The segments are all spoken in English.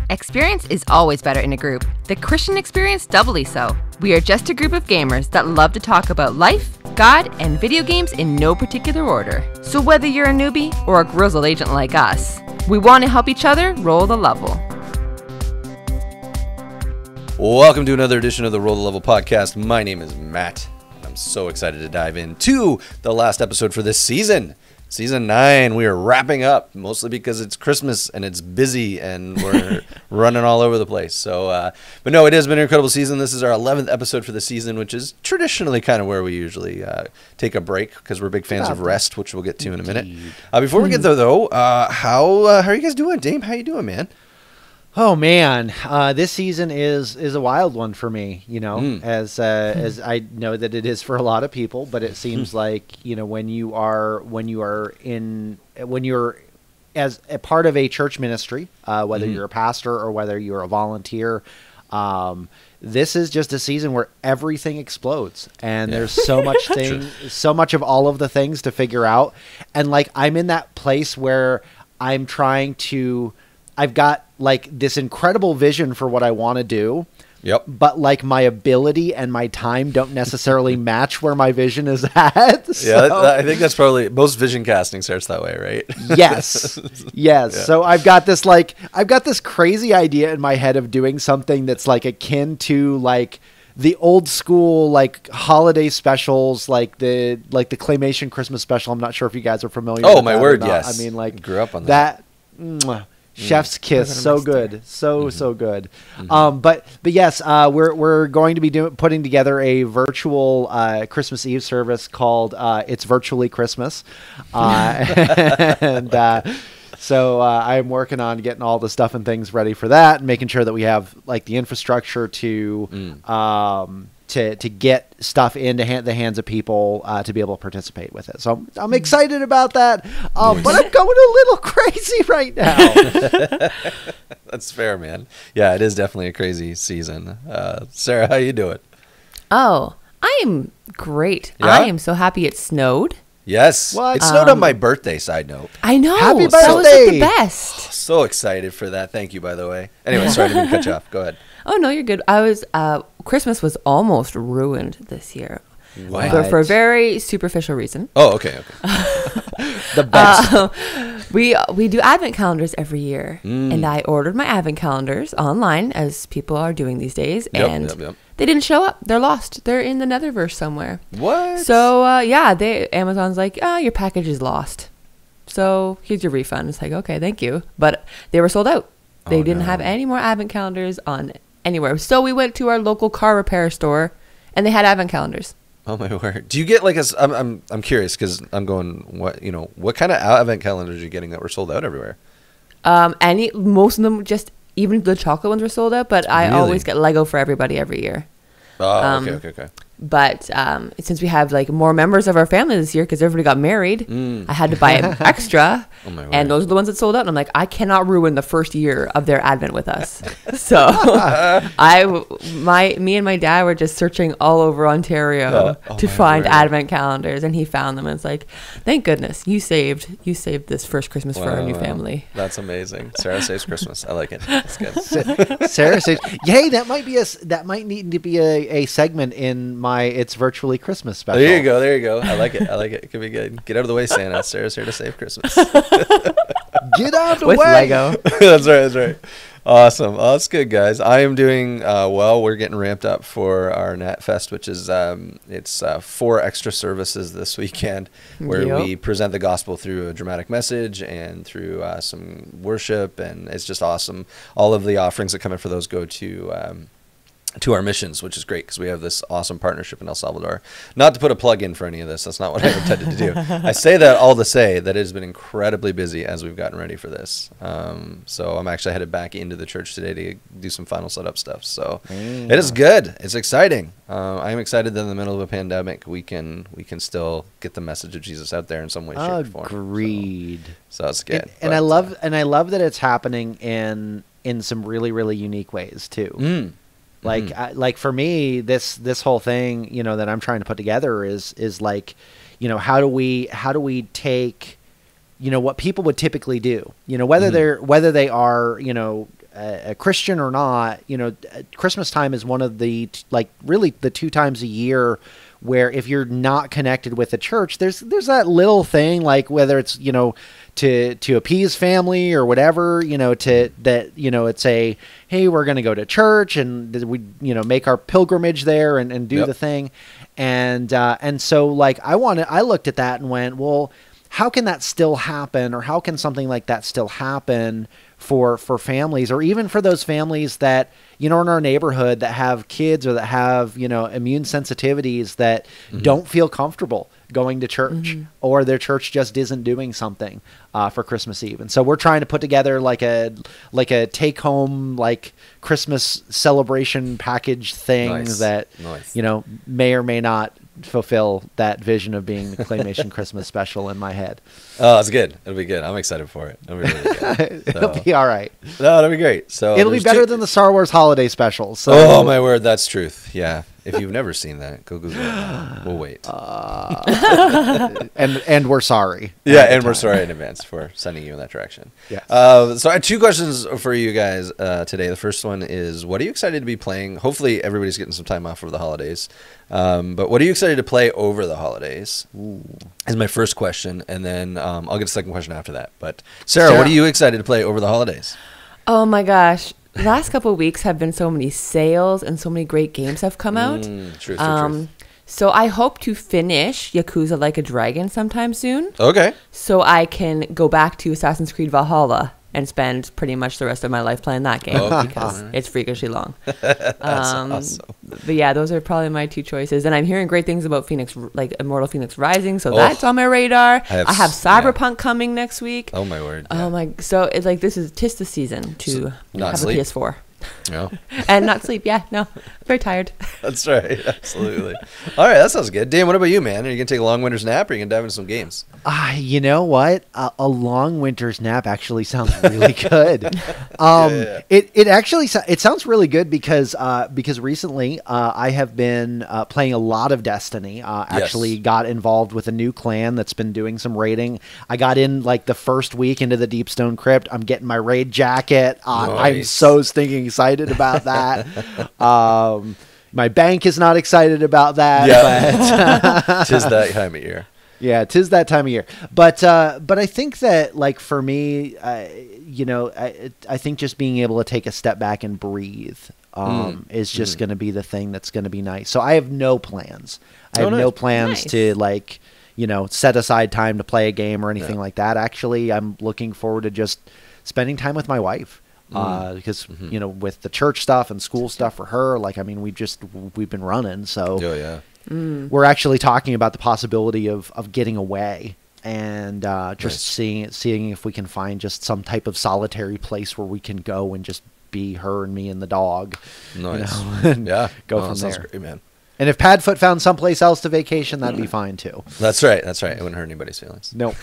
Experience is always better in a group. The Christian experience doubly so. We are just a group of gamers that love to talk about life, God, and video games in no particular order. So whether you're a newbie or a grizzled agent like us, we want to help each other roll the level. Welcome to another edition of the Roll the Level podcast. My name is Matt. I'm so excited to dive into the last episode for this season. Season 9, we are wrapping up, mostly because it's Christmas and it's busy and we're running all over the place. So, but no, it has been an incredible season. This is our 11th episode for the season, which is traditionally kind of where we usually take a break because we're big fans of rest, which we'll get to in a minute. Before we get there, though, how are you guys doing? Dame, how you doing, man? Oh man, this season is a wild one for me, you know, as I know that it is for a lot of people, but it seems like, you know, when you're as a part of a church ministry, whether you're a pastor or whether you're a volunteer, this is just a season where everything explodes and there's so much so much of all of the things to figure out. And like, I'm in that place where I've got like this incredible vision for what I want to do. Yep. But like my ability and my time don't necessarily match where my vision is at. So, yeah, I think that's probably most vision casting starts that way, right? Yes. Yes. Yeah. So I've got this crazy idea in my head of doing something that's like akin to like the old school like holiday specials, like the Claymation Christmas special. I'm not sure if you guys are familiar with that. Oh my word, yes. I mean, like, grew up on that. Chef's kiss, so good, so good. But yes, we're going to be putting together a virtual Christmas Eve service called "It's Virtually Christmas," and so I'm working on getting all the stuff and things ready for that, and making sure that we have like the infrastructure to get stuff into the hands of people to be able to participate with it. So I'm excited about that, but I'm going a little crazy right now. That's fair, man. Yeah, it is definitely a crazy season. Sarah, how you doing? Oh, I am great. Yeah? I am so happy it snowed. Yes. What? It snowed on my birthday, side note. I know. Happy That was like birthday! the best. So excited for that. Thank you, by the way. Anyway, sorry to cut you off. Go ahead. Oh, no, you're good. Christmas was almost ruined this year. What? But for a very superficial reason. Oh, okay. The best. We do advent calendars every year. And I ordered my advent calendars online, as people are doing these days. And they didn't show up. They're lost. They're in the Netherverse somewhere. What? So, Amazon's like, your package is lost. So here's your refund. It's like, okay, thank you. But they were sold out. They didn't have any more advent calendars on anywhere. So we went to our local car repair store, and they had advent calendars. Oh my word! Do you get like I'm curious because I'm going what kind of advent calendars are you getting that were sold out everywhere? Most of them, just even the chocolate ones were sold out. But I always get Lego for everybody every year. Oh, okay. But since we have like more members of our family this year because everybody got married, I had to buy an extra. Oh my word. And those are the ones that sold out. And I'm like, I cannot ruin the first year of their advent with us. So me and my dad were just searching all over Ontario to find advent calendars, and he found them. And it's like, thank goodness you saved this first Christmas for our new family. That's amazing. Sarah saves Christmas. I like it. That's good. Sarah says, "Hey, that might need to be a segment in my It's Virtually Christmas special." There you go. I like it. It could be good. Get out of the way, Santa. Sarah's here to save Christmas. Get out of the With way. Lego. That's right. Awesome. Oh, that's good, guys. I am doing well. We're getting ramped up for our Nat Fest, which is it's 4 extra services this weekend where we present the gospel through a dramatic message and through some worship, and it's just awesome. All of the offerings that come in for those go to our missions, which is great because we have this awesome partnership in El Salvador. Not to put a plug in for any of this. That's not what I intended to do. I say that all to say that it has been incredibly busy as we've gotten ready for this. So I'm actually headed back into the church today to do some final setup stuff. So it is good. It's exciting. I'm excited that in the middle of a pandemic, we can still get the message of Jesus out there in some way, shape, or form. Agreed. So that's good. And I love that it's happening in some really, really unique ways too. Like for me, this whole thing, that I'm trying to put together is like, how do we take, what people would typically do, whether they are, a Christian or not, Christmas time is one of the really the 2 times a year where if you're not connected with the church, there's that little thing, like whether it's to appease family or whatever, it's a, hey, we're going to go to church and we make our pilgrimage there and do the thing, and so like I looked at that and went, well, how can that still happen, or how can something like that still happen for families, or even for those families that, in our neighborhood that have kids or that have, immune sensitivities that don't feel comfortable going to church, or their church just isn't doing something for Christmas Eve. And so we're trying to put together like a take home, like Christmas celebration package thing that, may or may not fulfill that vision of being the Claymation Christmas special in my head. Oh, it's good. It'll be good. I'm excited for it. It'll be really good. It'll be all right. No, it'll be great. So it'll be better than the Star Wars holiday special. So. Oh my word, that's truth. Yeah. If you've never seen that, go Google it. We'll wait. And we're sorry. Yeah, and we're sorry in advance for sending you in that direction. Yeah. So I had 2 questions for you guys today. The first one is, what are you excited to be playing? Hopefully everybody's getting some time off for the holidays. But what are you excited to play over the holidays? Is my first question. And then I'll get a second question after that. But Sarah, what are you excited to play over the holidays? Oh my gosh. Last couple of weeks have been so many sales and so many great games have come out. Truth. So I hope to finish Yakuza Like a Dragon sometime soon. Okay. So I can go back to Assassin's Creed Valhalla and spend pretty much the rest of my life playing that game because it's freakishly long. That's awesome. But yeah, those are probably my 2 choices. And I'm hearing great things about Immortal Phoenix Rising, so that's on my radar. I have Cyberpunk coming next week. Oh my word. Yeah. Oh my! So it's like tis the season to have sleep. a PS4. No. And not sleep. Yeah, no. Very tired. That's right. Absolutely. All right, that sounds good. Dan, what about you, man? Are you going to take a long winter's nap, or are you going to dive into some games? You know what? A long winter's nap actually sounds really good. It actually sounds really good because recently I have been playing a lot of Destiny. Actually got involved with a new clan that's been doing some raiding. I got in like the first week into the Deepstone Crypt. I'm getting my raid jacket. Nice. I'm so stinking excited about that. My bank is not excited about that. Yeah. But 'tis that time of year. Yeah, 'tis that time of year. But I think that, like, for me, I think just being able to take a step back and breathe is just going to be the thing that's going to be nice. So I have no plans. I have no plans to, like, set aside time to play a game or anything like that. Actually, I'm looking forward to just spending time with my wife. Because with the church stuff and school stuff for her, like, I mean, we've been running, so we're actually talking about the possibility of getting away and just seeing if we can find just some type of solitary place where we can go and just be her and me and the dog. Nice. And go from there. Sounds great, man. And if Padfoot found someplace else to vacation, that'd be fine too. That's right. It wouldn't hurt anybody's feelings. Nope.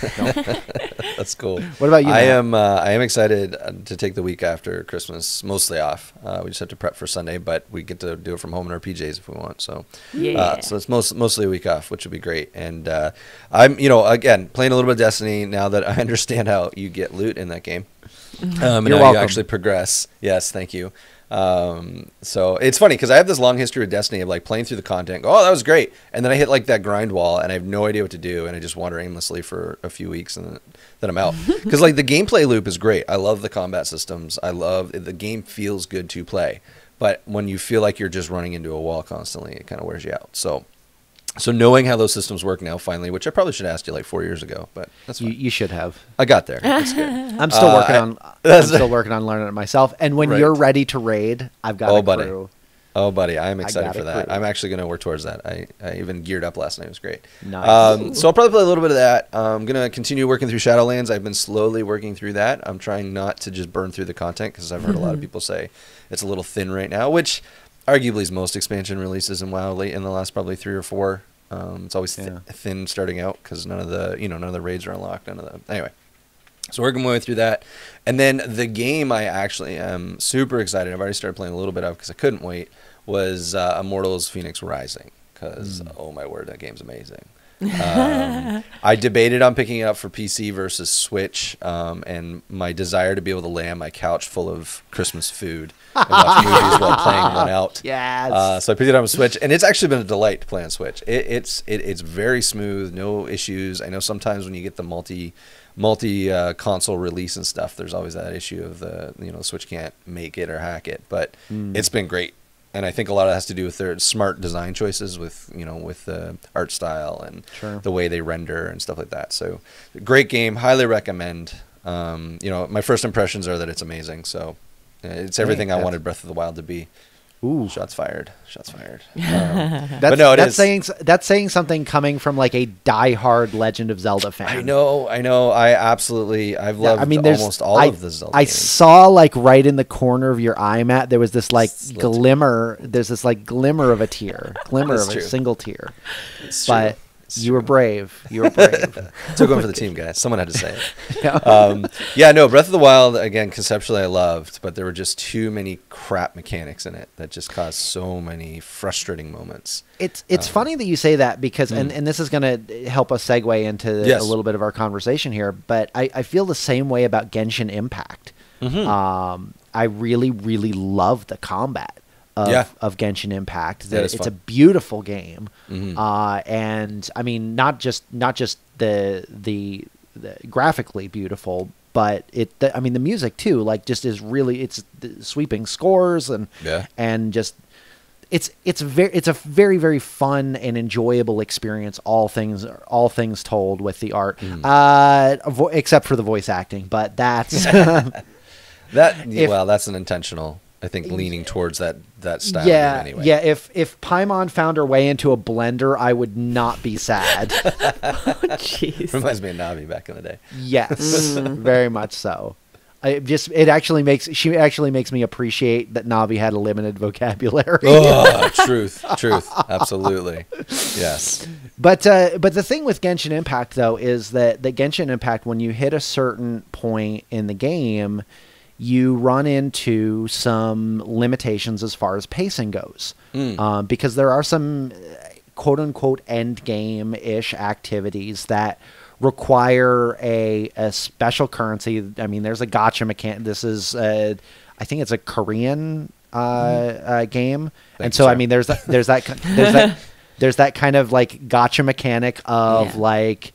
That's cool. What about you, Matt? I am excited to take the week after Christmas mostly off. We just have to prep for Sunday, but we get to do it from home in our PJs if we want. So so it's mostly a week off, which would be great. And I'm again playing a little bit of Destiny now that I understand how you get loot in that game. And You're how welcome. you actually progress. Yes, thank you. So it's funny because I have this long history with Destiny of like playing through the content, that was great, and then I hit like that grind wall and I have no idea what to do, and I just wander aimlessly for a few weeks and then I'm out. Because like the gameplay loop is great. I love the combat systems. I love the game feels good to play, but when you feel like you're just running into a wall constantly, it kind of wears you out. So knowing how those systems work now, finally, which I probably should have asked you like 4 years ago, but that's fine. You should have. I got there. It's good. I'm still working on learning it myself. And when you're ready to raid, I've got a crew. Oh, buddy, I'm excited for that. Crew. I'm actually going to work towards that. I even geared up last night. It was great. Nice. So I'll probably play a little bit of that. I'm going to continue working through Shadowlands. I've been slowly working through that. I'm trying not to just burn through the content because I've heard a lot of people say it's a little thin right now, which arguably is most expansion releases in WoW in the last probably 3 or 4. It's always thin starting out because none of the raids are unlocked. Anyway, so working my way through that, and then the game I actually am super excited. I've already started playing a little bit of because I couldn't wait. Was Immortals Phoenix Rising because oh my word, that game's amazing. I debated on picking it up for PC versus Switch, and my desire to be able to lay on my couch full of Christmas food and watch movies while playing went out. Yes. So I picked it up on Switch, and it's actually been a delight to play on Switch. It's very smooth, no issues. I know sometimes when you get the multi console release and stuff, there's always that issue of the Switch can't make it or hack it, but it's been great. And I think a lot of it has to do with their smart design choices with the art style and the way they render and stuff like that. So great game, highly recommend. My first impressions are that it's amazing. So it's everything I wanted Breath of the Wild to be. Ooh, shots fired. But no, that's saying something coming from like a diehard Legend of Zelda fan. I know. I've loved almost all of the Zelda games. Saw like right in the corner of your eye, Matt, there was this like glimmer. There's this like glimmer of a tear, a single tear. But you were brave. Took one for the team, guys. Someone had to say it. Breath of the Wild, again, conceptually I loved, but there were just too many crap mechanics in it that just caused so many frustrating moments. It's funny that you say that because, and this is going to help us segue into a little bit of our conversation here, but I feel the same way about Genshin Impact. I really, really love the combat of Genshin Impact. It's a beautiful game, and I mean not just the graphically beautiful, but the music too. Like just is really it's the sweeping scores and just it's a very very fun and enjoyable experience. All things told with the art, except for the voice acting, but that's that's an intentional. I think leaning towards that style. Anyway. Yeah. If Paimon found her way into a blender, I would not be sad. Jeez. Reminds me of Navi back in the day. Yes, very much so. She actually makes me appreciate that Navi had a limited vocabulary. Oh, truth, absolutely, yes. But the thing with Genshin Impact though is that the Genshin Impact, when you hit a certain point in the game, you run into some limitations as far as pacing goes, because there are some quote-unquote end-game-ish activities that require a special currency. I mean, there's a gacha mechanic. This is, I think it's a Korean game, and so I mean, there's that kind of like gacha mechanic of like.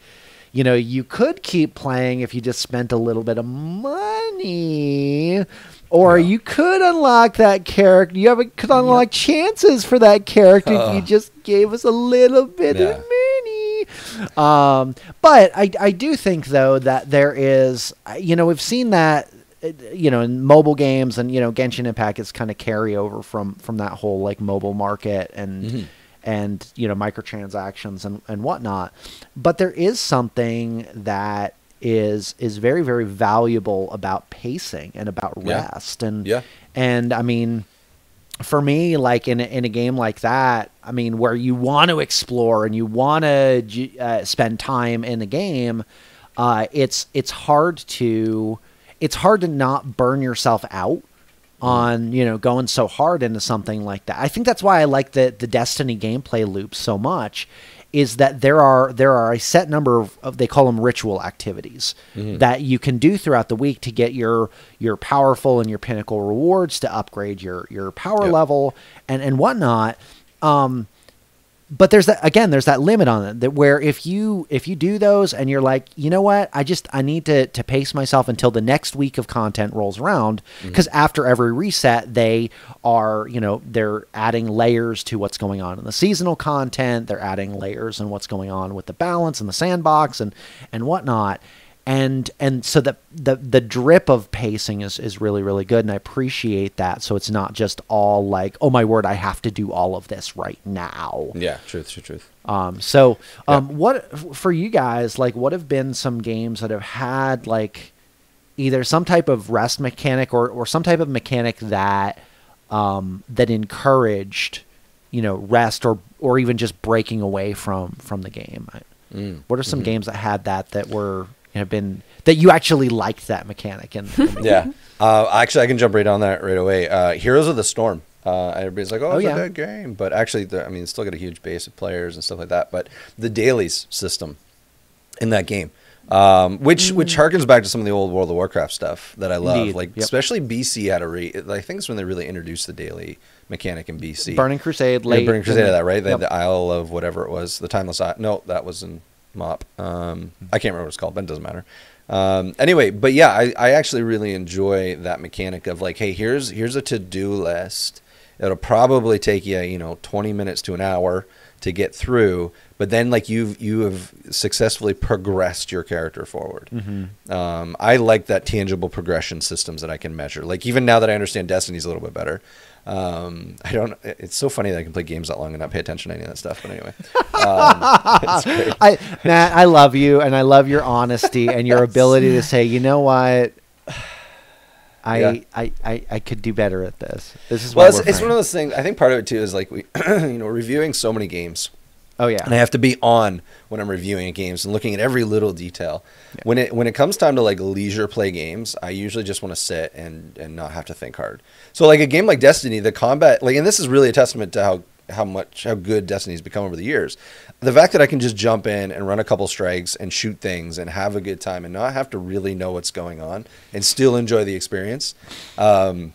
You could keep playing if you just spent a little bit of money, or you could unlock that character. You could unlock chances for that character if you just gave us a little bit of money. But I do think, though, that there is, we've seen that, in mobile games, and, Genshin Impact is kind of carryover from that whole, like, mobile market and microtransactions and whatnot. But there is something that is very, very valuable about pacing and about rest. And I mean, for me, like in a game like that, I mean, where you want to explore and you want to spend time in the game, it's hard to not burn yourself out on going so hard into something like that. I think that's why I like the Destiny gameplay loops so much, is that there are a set number of they call them ritual activities that you can do throughout the week to get your powerful and your pinnacle rewards to upgrade your power level and whatnot. But there's that limit on it, that where if you do those and you're like, you know what, I need to pace myself until the next week of content rolls around, because after every reset they are, they're adding layers to what's going on in the seasonal content, they're adding layers in what's going on with the balance and the sandbox and whatnot. And so the drip of pacing is really, really good, and I appreciate that. So it's not just all like, oh my word, I have to do all of this right now. Yeah, truth. What for you guys, like, what have been some games that have had like either some type of rest mechanic or some type of mechanic that that encouraged rest or even just breaking away from the game? What are some games that had that were that you actually liked that mechanic? Actually, I can jump right on that right away. Heroes of the Storm Everybody's like, it's a good game. But actually, it's still got a huge base of players and stuff like that. But the dailies system in that game, which harkens back to some of the old World of Warcraft stuff that I love. Indeed. Especially BC had I think it's when they really introduced the daily mechanic in BC. Burning Crusade, Burning Crusade had that, right? They had the Isle of whatever it was, the Timeless Isle. No, that was in MOP. I can't remember what it's called, but it doesn't matter. Anyway, but yeah, I actually really enjoy that mechanic of like, hey, here's a to-do list. It'll probably take you, 20 minutes to an hour to get through, but then like you have successfully progressed your character forward. Mm-hmm. I like that tangible progression systems that I can measure. Like even now that I understand Destiny's a little bit better, it's so funny that I can play games that long and not pay attention to any of that stuff. But anyway, it's great. Matt, I love you, and I love your honesty and your ability to say, you know what, I could do better at this. This is it's one of those things. I think part of it too is like we, reviewing so many games. Oh yeah, and I have to be on when I'm reviewing games and looking at every little detail. Yeah. When it comes time to like leisure play games, I usually just want to sit and not have to think hard. So like a game like Destiny, the combat, and this is really a testament to how good Destiny's become over the years. The fact that I can just jump in and run a couple strikes and shoot things and have a good time and not have to really know what's going on and still enjoy the experience. Again,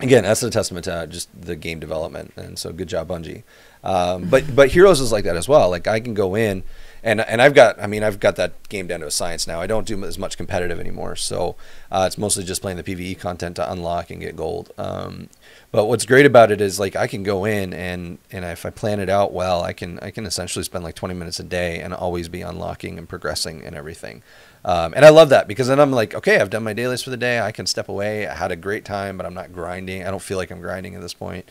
that's a testament to just the game development, and so good job, Bungie. But Heroes is like that as well. Like I can go in and I've got that game down to a science now. I don't do as much competitive anymore. So it's mostly just playing the PvE content to unlock and get gold. But what's great about it is like I can go in and if I plan it out well, I can essentially spend like 20 minutes a day and always be unlocking and progressing and everything. And I love that because then I'm like, okay, I've done my dailies for the day. I can step away. I had a great time, but I'm not grinding. I don't feel like I'm grinding at this point.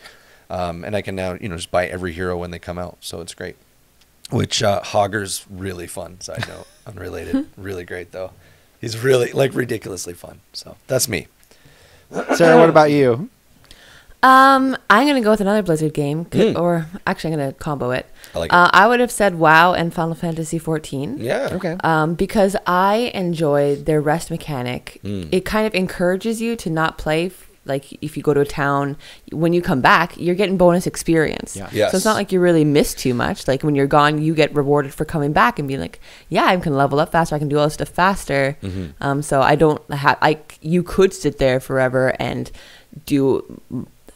And I can now, just buy every hero when they come out. So it's great. Which Hogger's really fun. Side note, unrelated. Really great though. He's really like ridiculously fun. So that's me. Sarah, what about you? I'm gonna go with another Blizzard game, or actually, I'm gonna combo it. I like it. I would have said WoW and Final Fantasy 14. Yeah. Okay. Because I enjoy their rest mechanic. It kind of encourages you to not play. Like if you go to a town, when you come back, you're getting bonus experience. Yeah. Yes. So it's not like you really miss too much. Like when you're gone, you get rewarded for coming back and being like, yeah, I can level up faster. I can do all this stuff faster. Mm-hmm. So I don't have, you could sit there forever and do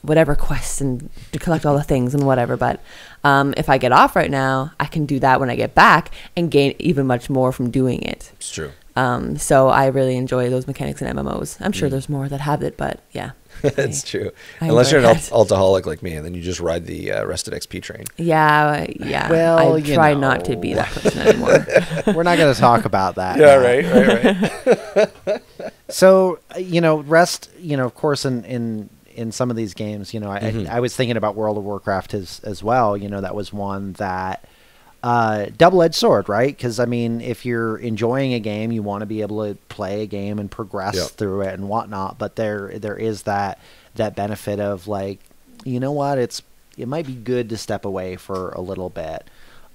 whatever quests and to collect all the things and whatever. But if I get off right now, I can do that when I get back and gain even much more from doing it. It's true. So I really enjoy those mechanics in MMOs. I'm sure there's more that have it, but yeah. That's true. Unless you're an alcoholic like me, and then you just ride the rested XP train. Yeah. Well, I try not to be that person anymore. We're not going to talk about that. Yeah, right. So, rest, of course, in some of these games, I was thinking about World of Warcraft as well. That was one that double-edged sword, right? Because if you're enjoying a game, you want to be able to play a game and progress through it and whatnot. But there is that benefit of like, you know what, it might be good to step away for a little bit.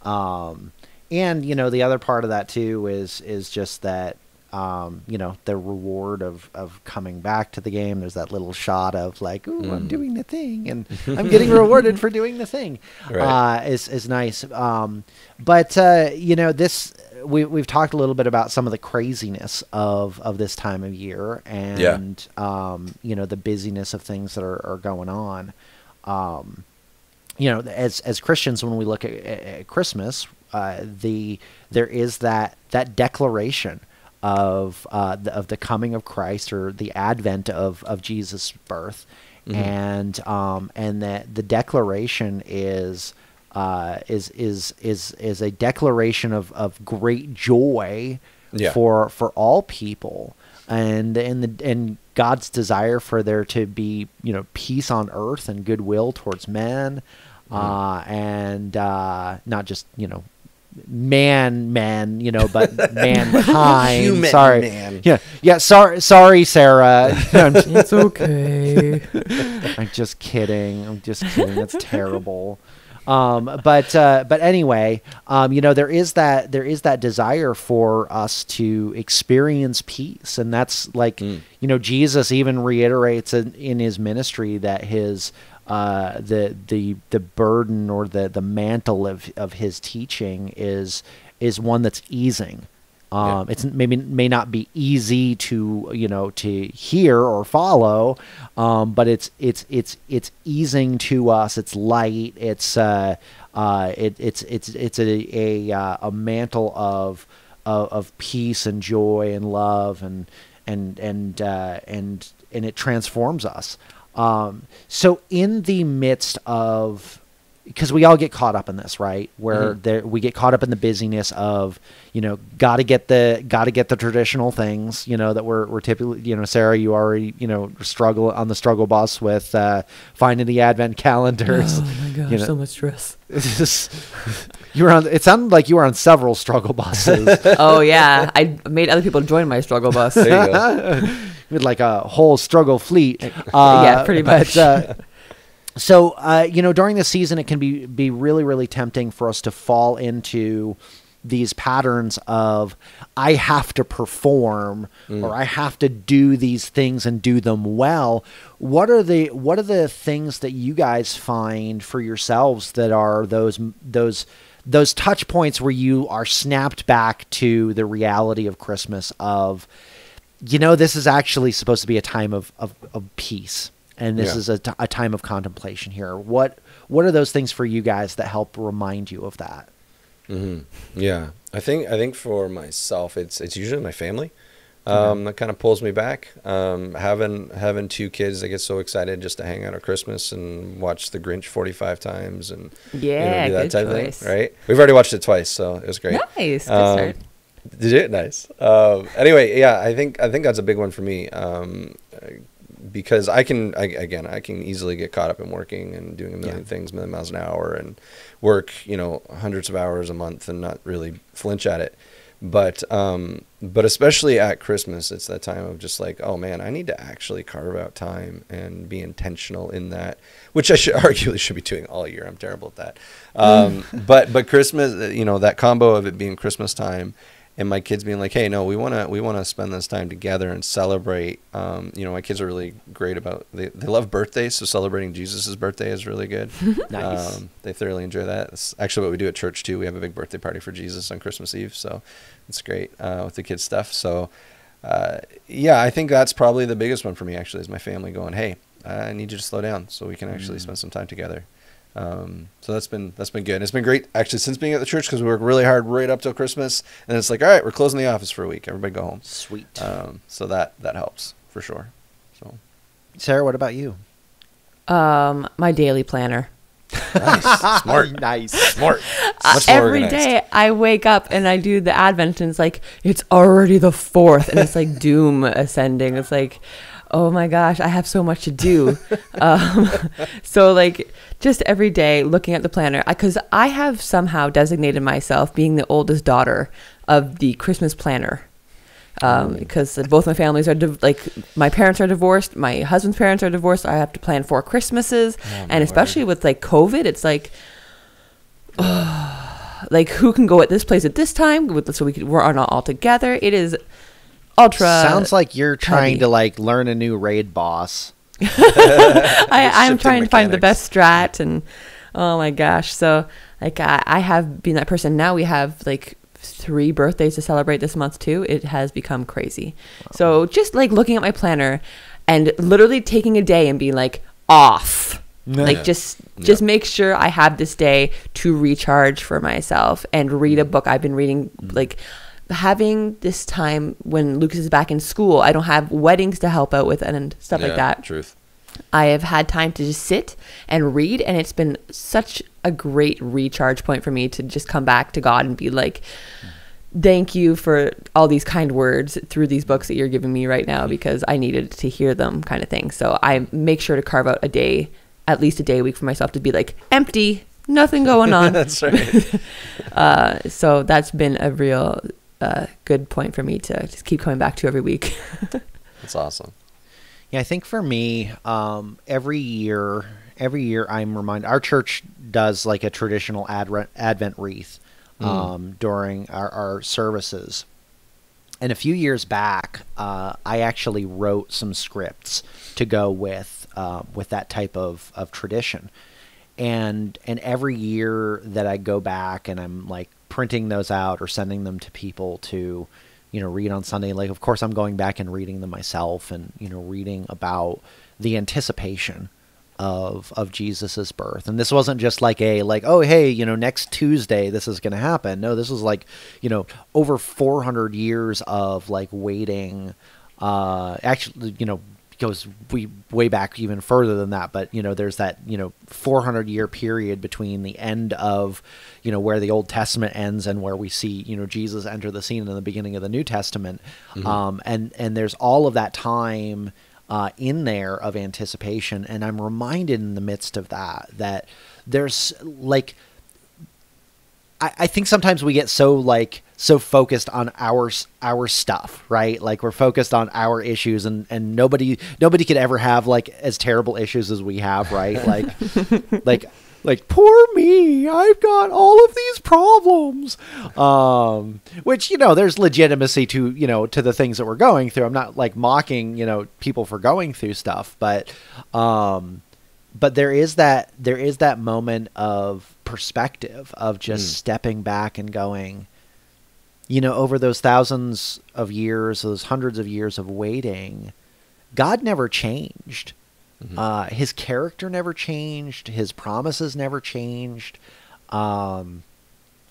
And the other part of that too is just that the reward of coming back to the game. There's that little shot of like, ooh, I'm doing the thing and I'm getting rewarded for doing the thing. Right. Is nice. But this, we've talked a little bit about some of the craziness of this time of year and, the busyness of things that are going on. As Christians, when we look at Christmas, there is that declaration of the coming of Christ, or the advent of Jesus' birth, and that the declaration is a declaration of great joy for all people, and God's desire for there to be peace on earth and goodwill towards men, and not just man, but mankind. Human sorry, man. Yeah. Sorry, Sarah. It's okay. I'm just kidding. That's terrible. But anyway, there is that desire for us to experience peace, and that's like Jesus even reiterates in his ministry that his the burden or the mantle of his teaching is one that's easing. It's may not be easy to hear or follow, but it's easing to us. It's light. It's a mantle of peace and joy and love and it transforms us. So in the midst of, because we all get caught up in this, right? Where we get caught up in the busyness of, got to get the traditional things, that we're typically, Sarah, you already, struggle on the struggle bus with finding the advent calendars. Oh my gosh, so much stress. It sounded like you were on several struggle buses. Oh yeah, I made other people join my struggle bus. There you go. With like a whole struggle fleet. Yeah, pretty much. So, during this season, it can be really, really tempting for us to fall into these patterns of, I have to perform or I have to do these things and do them well. What are the things that you guys find for yourselves that are those touch points where you are snapped back to the reality of Christmas of, this is actually supposed to be a time of peace. And this is a time of contemplation here. What are those things for you guys that help remind you of that? Mm-hmm. Yeah, I think for myself, it's usually my family that kind of pulls me back. Having two kids, I get so excited just to hang out at Christmas and watch The Grinch 45 times and do that good type choice. of thing. Right? We've already watched it twice, so it was great. Nice, good start. Did you? Nice. Anyway, yeah, I think that's a big one for me. Because I can easily get caught up in working and doing a million things, million miles an hour, and work, hundreds of hours a month and not really flinch at it. But especially at Christmas, it's that time of just like, oh man, I need to actually carve out time and be intentional in that, which I arguably should be doing all year. I'm terrible at that. But Christmas, that combo of it being Christmas time and my kids being like, hey, no, we want to spend this time together and celebrate. My kids are really great about, they love birthdays, so celebrating Jesus' birthday is really good. Nice. They thoroughly enjoy that. It's actually what we do at church too. We have a big birthday party for Jesus on Christmas Eve, so it's great with the kids' stuff. So I think that's probably the biggest one for me actually, is my family going, hey, I need you to slow down so we can actually spend some time together. So that's been good. It's been great actually since being at the church, because we work really hard right up till Christmas, and it's like, all right, we're closing the office for a week. Everybody go home. Sweet. So that helps for sure. So, Sarah, what about you? My daily planner. Nice, smart, Nice, smart. Much more Every organized. day I wake up and I do the Advent, and it's like, it's already the 4th, and it's like doom ascending. It's like, oh my gosh, I have so much to do. So like just every day looking at the planner, because I have somehow designated myself being the oldest daughter of the Christmas planner. Because both my families are my parents are divorced, my husband's parents are divorced. So I have to plan 4 Christmases, and especially with like COVID, it's like, like who can go at this place at this time? We're not all together. It is ultra. Sounds like you're trying heavy. to like learn a new raid boss. I'm trying to find the best strat, and oh my gosh. So like I have been that person. Now we have like 3 birthdays to celebrate this month too. It has become crazy. Wow. So just like looking at my planner and literally taking a day and being like off. Like just make sure I have this day to recharge for myself and read a book. I've been reading, like having this time when Lucas is back in school. I don't have weddings to help out with and stuff like that. Truth. I have had time to just sit and read, and it's been such a great recharge point for me to just come back to God and be like, thank you for all these kind words through these books that you're giving me right now, because I needed to hear them, kind of thing. So I make sure to carve out a day, at least a day a week for myself, to be like empty, nothing going on. That's right. So that's been a real good point for me to just keep coming back to every week. That's awesome. Yeah, I think for me, every year I'm reminded. Our church does like a traditional Advent wreath during our services. And a few years back, I actually wrote some scripts to go with that type of tradition. And every year that I go back and I'm like printing those out or sending them to people to, read on Sunday, like, of course I'm going back and reading them myself and, reading about the anticipation of Jesus's birth. And this wasn't just like oh, hey, next Tuesday this is going to happen. No, this was like, over 400 years of like waiting, actually, goes way back even further than that. But, there's that, 400-year period between the end of, where the Old Testament ends and where we see, Jesus enter the scene in the beginning of the New Testament. And there's all of that time in there of anticipation. And I'm reminded in the midst of that there's like, I think sometimes we get so focused on our stuff, right? Like we're focused on our issues and nobody could ever have like as terrible issues as we have, right? Like poor me, I've got all of these problems. Which, there's legitimacy to, to the things that we're going through. I'm not like mocking, people for going through stuff, but there is that moment of perspective of just stepping back and going, over those thousands of years, those hundreds of years of waiting, God never changed. His character never changed. His promises never changed. And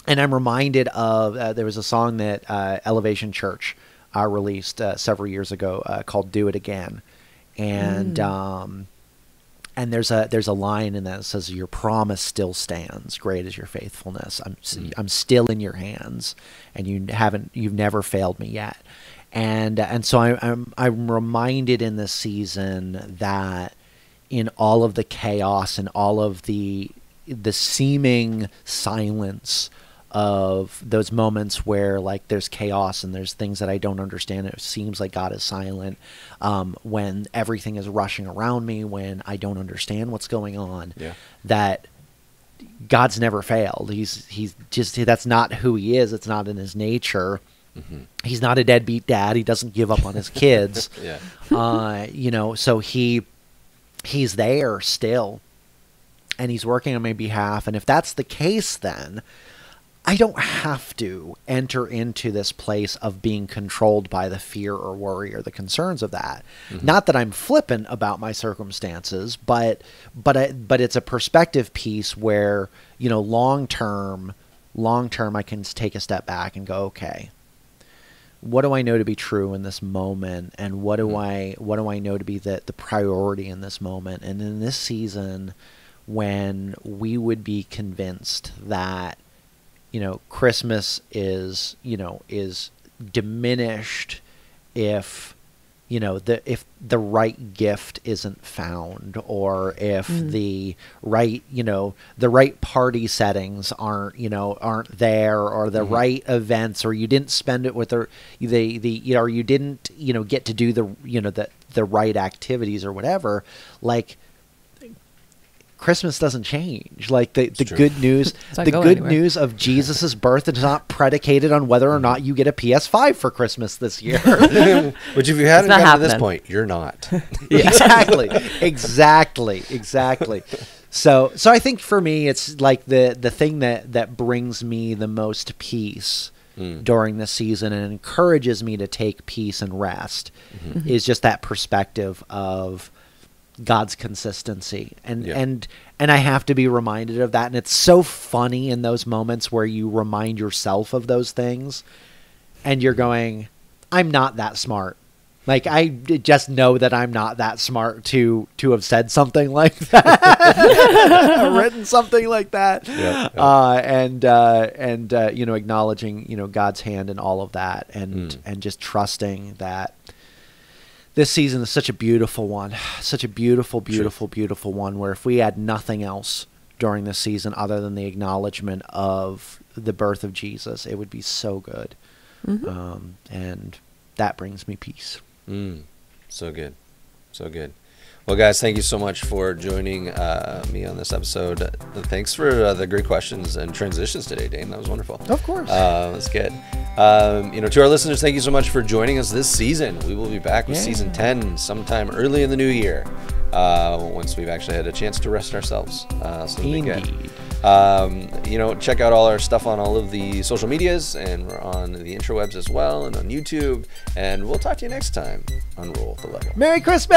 I'm reminded of, there was a song that Elevation Church released several years ago called "Do It Again," and there's a line in that says, "Your promise still stands. Great is your faithfulness. I'm still in your hands, and you've never failed me yet." And so I'm reminded in this season that in all of the chaos and all of the seeming silence of those moments where like there's chaos and there's things that I don't understand, it seems like God is silent, when everything is rushing around me, when I don't understand what's going on, that God's never failed. He's just, that's not who he is. It's not in his nature. He's not a deadbeat dad. He doesn't give up on his kids. So he's there still, and he's working on my behalf. And if that's the case, then I don't have to enter into this place of being controlled by the fear or worry or the concerns of that. Not that I'm flippant about my circumstances, but it's a perspective piece where, long term I can take a step back and go, okay, what do I know to be true in this moment? And what do I know to be the priority in this moment? And in this season, when we would be convinced that, Christmas is diminished if, if the right gift isn't found, or if the right party settings aren't there, or the right events, or you didn't spend it with or you didn't, get to do the right activities or whatever, like, Christmas doesn't change. Like the good news, news of Jesus's birth is not predicated on whether or not you get a PS5 for Christmas this year. Which, if you hadn't gotten to this point, you're not. Exactly. So I think for me, it's like the thing that brings me the most peace during this season and encourages me to take peace and rest is just that perspective of God's consistency. And I have to be reminded of that. And it's so funny in those moments where you remind yourself of those things and you're going, I'm not that smart. Like, I just know that I'm not that smart to have said something like that, written something like that. And acknowledging, God's hand in all of that, and just trusting that this season is such a beautiful one, such a beautiful one, where if we had nothing else during this season other than the acknowledgement of the birth of Jesus, it would be so good. And that brings me peace. So good. Well, guys, thank you so much for joining me on this episode. Thanks for the great questions and transitions today, Dane. That was wonderful. Of course. That's good. To our listeners, thank you so much for joining us this season. We will be back with season 10 sometime early in the new year, once we've actually had a chance to rest ourselves. So Indeed. Check out all our stuff on all of the social medias, and we're on the interwebs as well, and on YouTube. And we'll talk to you next time on Roll with the Level. Merry Christmas!